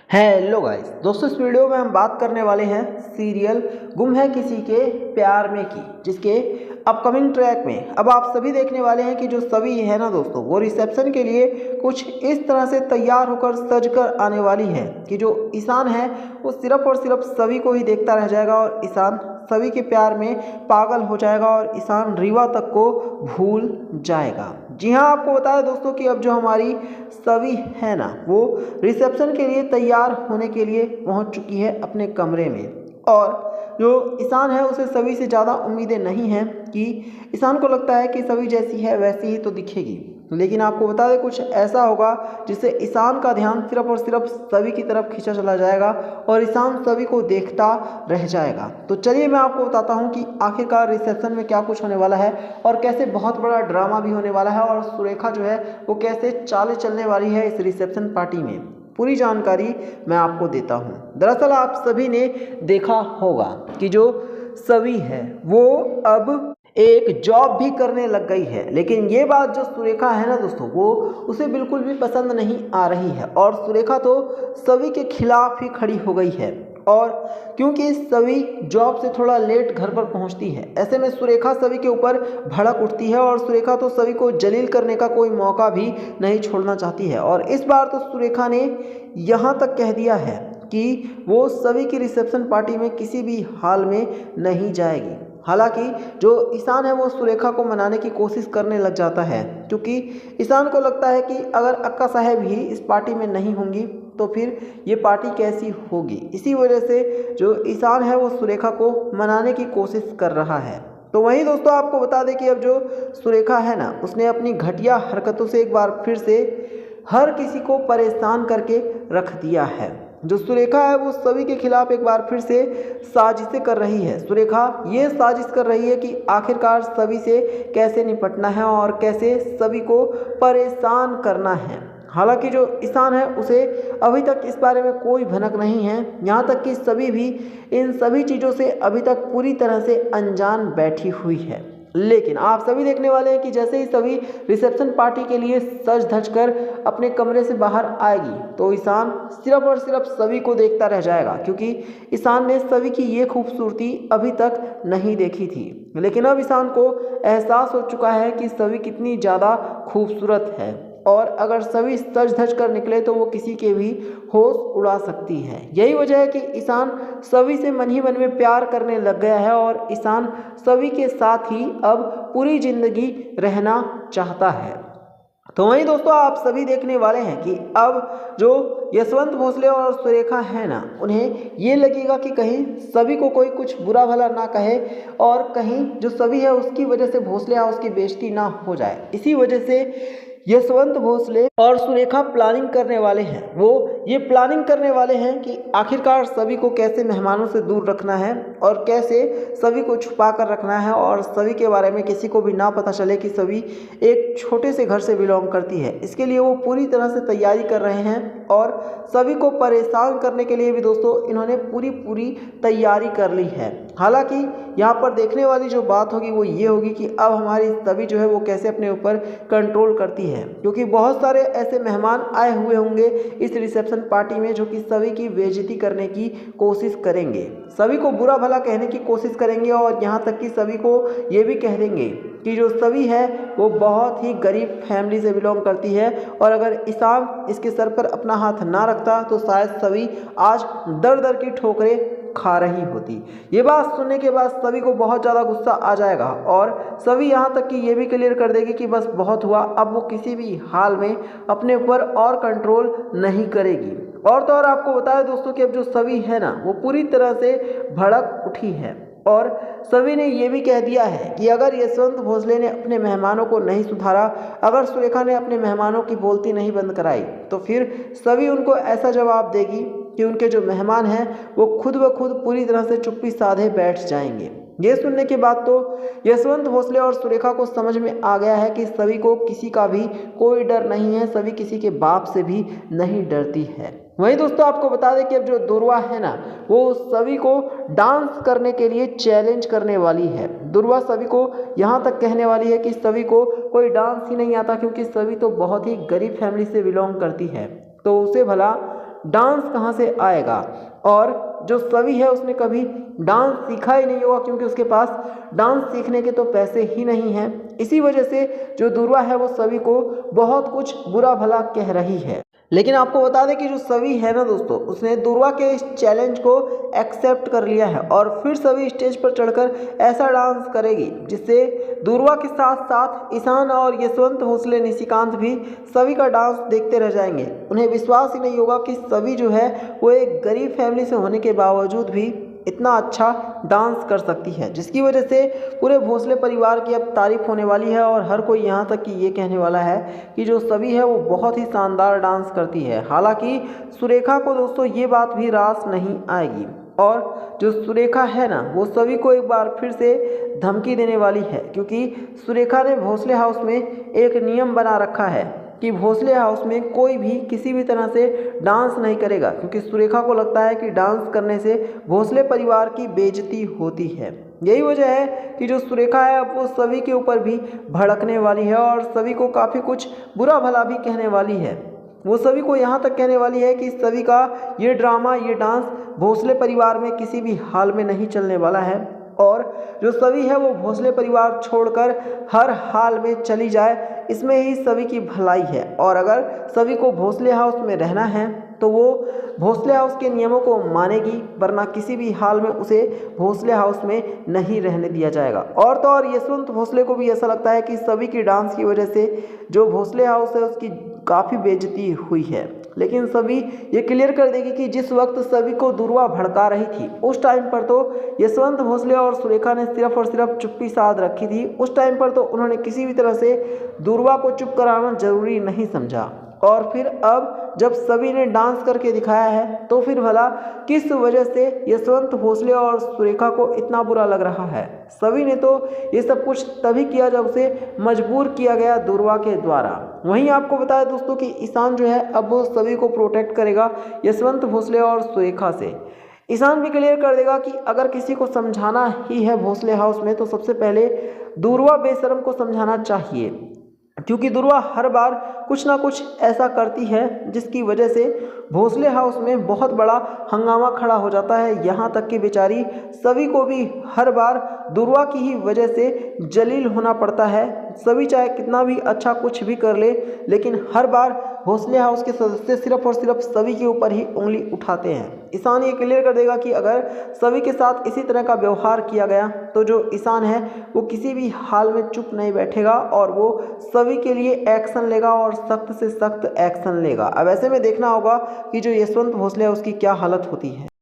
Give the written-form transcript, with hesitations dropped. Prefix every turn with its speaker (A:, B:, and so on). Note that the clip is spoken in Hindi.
A: हेलो गाइस दोस्तों, इस वीडियो में हम बात करने वाले हैं सीरियल गुम है किसी के प्यार में की, जिसके अपकमिंग ट्रैक में अब आप सभी देखने वाले हैं कि जो सभी है ना दोस्तों, वो रिसेप्शन के लिए कुछ इस तरह से तैयार होकर सज कर आने वाली है कि जो ईशान है वो सिर्फ और सिर्फ सभी को ही देखता रह जाएगा और ईशान सभी के प्यार में पागल हो जाएगा और ईशान रीवा तक को भूल जाएगा। जी हाँ, आपको बताया दोस्तों कि अब जो हमारी सभी है ना, वो रिसेप्शन के लिए तैयार होने के लिए पहुंच चुकी है अपने कमरे में। और जो ईशान है उसे सभी से ज़्यादा उम्मीदें नहीं हैं कि ईशान को लगता है कि सभी जैसी है वैसी ही तो दिखेगी, लेकिन आपको बता दें कुछ ऐसा होगा जिससे ईशान का ध्यान सिर्फ और सिर्फ सभी की तरफ खींचा चला जाएगा और ईशान सभी को देखता रह जाएगा। तो चलिए मैं आपको बताता हूं कि आखिरकार रिसेप्शन में क्या कुछ होने वाला है और कैसे बहुत बड़ा ड्रामा भी होने वाला है और सुरेखा जो है वो कैसे चालें चलने वाली है इस रिसेप्शन पार्टी में। पूरी जानकारी मैं आपको देता हूं। दरअसल आप सभी ने देखा होगा कि जो सभी है वो अब एक जॉब भी करने लग गई है, लेकिन ये बात जो सुरेखा है ना दोस्तों, वो उसे बिल्कुल भी पसंद नहीं आ रही है और सुरेखा तो सभी के खिलाफ ही खड़ी हो गई है। और क्योंकि सभी जॉब से थोड़ा लेट घर पर पहुंचती है, ऐसे में सुरेखा सभी के ऊपर भड़क उठती है और सुरेखा तो सभी को जलील करने का कोई मौका भी नहीं छोड़ना चाहती है। और इस बार तो सुरेखा ने यहाँ तक कह दिया है कि वो सभी की रिसेप्शन पार्टी में किसी भी हाल में नहीं जाएगी। हालांकि जो ईशान है वो सुरेखा को मनाने की कोशिश करने लग जाता है, क्योंकि ईशान को लगता है कि अगर अक्का साहब ही इस पार्टी में नहीं होंगी तो फिर ये पार्टी कैसी होगी। इसी वजह से जो ईशान है वो सुरेखा को मनाने की कोशिश कर रहा है। तो वहीं दोस्तों आपको बता दें कि अब जो सुरेखा है ना, उसने अपनी घटिया हरकतों से एक बार फिर से हर किसी को परेशान करके रख दिया है। जो सुरेखा है वो सभी के खिलाफ एक बार फिर से साजिशें कर रही है। सुरेखा ये साजिश कर रही है कि आखिरकार सभी से कैसे निपटना है और कैसे सभी को परेशान करना है। हालांकि जो ईशान है उसे अभी तक इस बारे में कोई भनक नहीं है, यहाँ तक कि सभी भी इन सभी चीज़ों से अभी तक पूरी तरह से अनजान बैठी हुई है। लेकिन आप सभी देखने वाले हैं कि जैसे ही सभी रिसेप्शन पार्टी के लिए सज धज कर अपने कमरे से बाहर आएगी तो ईशान सिर्फ और सिर्फ सभी को देखता रह जाएगा, क्योंकि ईशान ने सभी की ये खूबसूरती अभी तक नहीं देखी थी। लेकिन अब ईशान को एहसास हो चुका है कि सभी कितनी ज़्यादा खूबसूरत है और अगर सभी सज धज कर निकले तो वो किसी के भी होश उड़ा सकती है। यही वजह है कि ईशान सभी से मन ही मन में प्यार करने लग गया है और ईशान सभी के साथ ही अब पूरी जिंदगी रहना चाहता है। तो वहीं दोस्तों आप सभी देखने वाले हैं कि अब जो यशवंत भोसले और सुरेखा है ना, उन्हें ये लगेगा कि कहीं सभी को कोई कुछ बुरा भला ना कहे और कहीं जो सभी है उसकी वजह से भोसले या उसकी बेइज्जती ना हो जाए। इसी वजह से यशवंत भोसले और सुरेखा प्लानिंग करने वाले हैं। वो ये प्लानिंग करने वाले हैं कि आखिरकार सभी को कैसे मेहमानों से दूर रखना है और कैसे सभी को छुपा कर रखना है और सभी के बारे में किसी को भी ना पता चले कि सभी एक छोटे से घर से बिलोंग करती है। इसके लिए वो पूरी तरह से तैयारी कर रहे हैं और सभी को परेशान करने के लिए भी दोस्तों इन्होंने पूरी तैयारी कर ली है। हालांकि यहाँ पर देखने वाली जो बात होगी वो ये होगी कि अब हमारी सभी जो है वो कैसे अपने ऊपर कंट्रोल करती है, क्योंकि बहुत सारे ऐसे मेहमान आए हुए होंगे इस रिसेप्शन पार्टी में जो कि सभी की बेइज्जती करने की कोशिश करेंगे, सभी को बुरा भला कहने की कोशिश करेंगे और यहाँ तक कि सभी को ये भी कह देंगे कि जो सभी है वो बहुत ही गरीब फैमिली से बिलोंग करती है और अगर ईशान इसके सर पर अपना हाथ ना रखता तो शायद सभी आज दर दर की ठोकरें खा रही होती। ये बात सुनने के बाद सभी को बहुत ज़्यादा गुस्सा आ जाएगा और सभी यहाँ तक कि ये भी क्लियर कर देगी कि बस बहुत हुआ, अब वो किसी भी हाल में अपने ऊपर और कंट्रोल नहीं करेगी। और तो और आपको बताया दोस्तों कि अब जो सभी है ना वो पूरी तरह से भड़क उठी है और सभी ने ये भी कह दिया है कि अगर यशवंत भोसले ने अपने मेहमानों को नहीं सुधारा, अगर सुरेखा ने अपने मेहमानों की बोलती नहीं बंद कराई, तो फिर सभी उनको ऐसा जवाब देगी कि उनके जो मेहमान हैं वो खुद ब खुद पूरी तरह से चुप्पी साधे बैठ जाएंगे। ये सुनने के बाद तो यशवंत भोसले और सुरेखा को समझ में आ गया है कि सभी को किसी का भी कोई डर नहीं है, सभी किसी के बाप से भी नहीं डरती है। वहीं दोस्तों आपको बता दें कि अब जो दुर्वा है ना, वो सभी को डांस करने के लिए चैलेंज करने वाली है। दुर्वा सभी को यहाँ तक कहने वाली है कि सभी को कोई डांस ही नहीं आता, क्योंकि सभी तो बहुत ही गरीब फैमिली से बिलोंग करती है, तो उसे भला डांस कहाँ से आएगा। और जो सवी है उसने कभी डांस सीखा ही नहीं होगा, क्योंकि उसके पास डांस सीखने के तो पैसे ही नहीं हैं। इसी वजह से जो दुर्वा है वो सवी को बहुत कुछ बुरा भला कह रही है। लेकिन आपको बता दें कि जो सवी है ना दोस्तों, उसने दुर्वा के इस चैलेंज को एक्सेप्ट कर लिया है और फिर सवी स्टेज पर चढ़कर ऐसा डांस करेगी जिससे दुर्वा के साथ साथ ईशान और यशवंत भोसले, निशिकांत भी सवी का डांस देखते रह जाएंगे। उन्हें विश्वास ही नहीं होगा कि सवी जो है वो एक गरीब फैमिली से होने के बावजूद भी इतना अच्छा डांस कर सकती है, जिसकी वजह से पूरे भोसले परिवार की अब तारीफ होने वाली है। और हर कोई यहाँ तक कि ये कहने वाला है कि जो सवी है वो बहुत ही शानदार डांस करती है। हालांकि सुरेखा को दोस्तों ये बात भी रास नहीं आएगी और जो सुरेखा है ना वो सभी को एक बार फिर से धमकी देने वाली है, क्योंकि सुरेखा ने भोसले हाउस में एक नियम बना रखा है कि भोसले हाउस में कोई भी किसी भी तरह से डांस नहीं करेगा, क्योंकि सुरेखा को लगता है कि डांस करने से भोसले परिवार की बेइज्जती होती है। यही वजह है कि जो सुरेखा है अब वो सभी के ऊपर भी भड़कने वाली है और सभी को काफ़ी कुछ बुरा भला भी कहने वाली है। वो सभी को यहाँ तक कहने वाली है कि सभी का ये ड्रामा, ये डांस भोसले परिवार में किसी भी हाल में नहीं चलने वाला है और जो सभी है वो भोसले परिवार छोड़कर हर हाल में चली जाए, इसमें ही सभी की भलाई है। और अगर सभी को भोसले हाउस में रहना है तो वो भोसले हाउस के नियमों को मानेगी, वरना किसी भी हाल में उसे भोसले हाउस में नहीं रहने दिया जाएगा। और तो और यशवंत भोसले को भी ऐसा लगता है कि सभी की डांस की वजह से जो भोसले हाउस है उसकी काफ़ी बेइज्जती हुई है। लेकिन सभी ये क्लियर कर देगी कि जिस वक्त सभी को दुर्वा भड़का रही थी उस टाइम पर तो यशवंत भोसले और सुरेखा ने सिर्फ और सिर्फ चुप्पी साध रखी थी। उस टाइम पर तो उन्होंने किसी भी तरह से दुर्वा को चुप कराना जरूरी नहीं समझा। और फिर अब जब सभी ने डांस करके दिखाया है तो फिर भला किस वजह से यशवंत भोसले और सुरेखा को इतना बुरा लग रहा है। सभी ने तो ये सब कुछ तभी किया जब उसे मजबूर किया गया दुर्वा के द्वारा। वहीं आपको बताया दोस्तों कि ईशान जो है अब वो सभी को प्रोटेक्ट करेगा यशवंत भोसले और सुरेखा से। ईशान भी क्लियर कर देगा कि अगर किसी को समझाना ही है भोसले हाउस में तो सबसे पहले दुर्वा बेशरम को समझाना चाहिए, क्योंकि दुर्वा हर बार कुछ ना कुछ ऐसा करती है जिसकी वजह से भोसले हाउस में बहुत बड़ा हंगामा खड़ा हो जाता है। यहाँ तक कि बेचारी सभी को भी हर बार दुर्वा की ही वजह से जलील होना पड़ता है। सभी चाहे कितना भी अच्छा कुछ भी कर ले, लेकिन हर बार भोसले हाउस के सदस्य सिर्फ और सिर्फ सभी के ऊपर ही उंगली उठाते हैं। ईशान ये क्लियर कर देगा कि अगर सभी के साथ इसी तरह का व्यवहार किया गया तो जो ईशान है वो किसी भी हाल में चुप नहीं बैठेगा और वो सभी के लिए एक्शन लेगा और सख्त से सख्त एक्शन लेगा। अब ऐसे में देखना होगा कि जो यशवंत भोसले है उसकी क्या हालत होती है।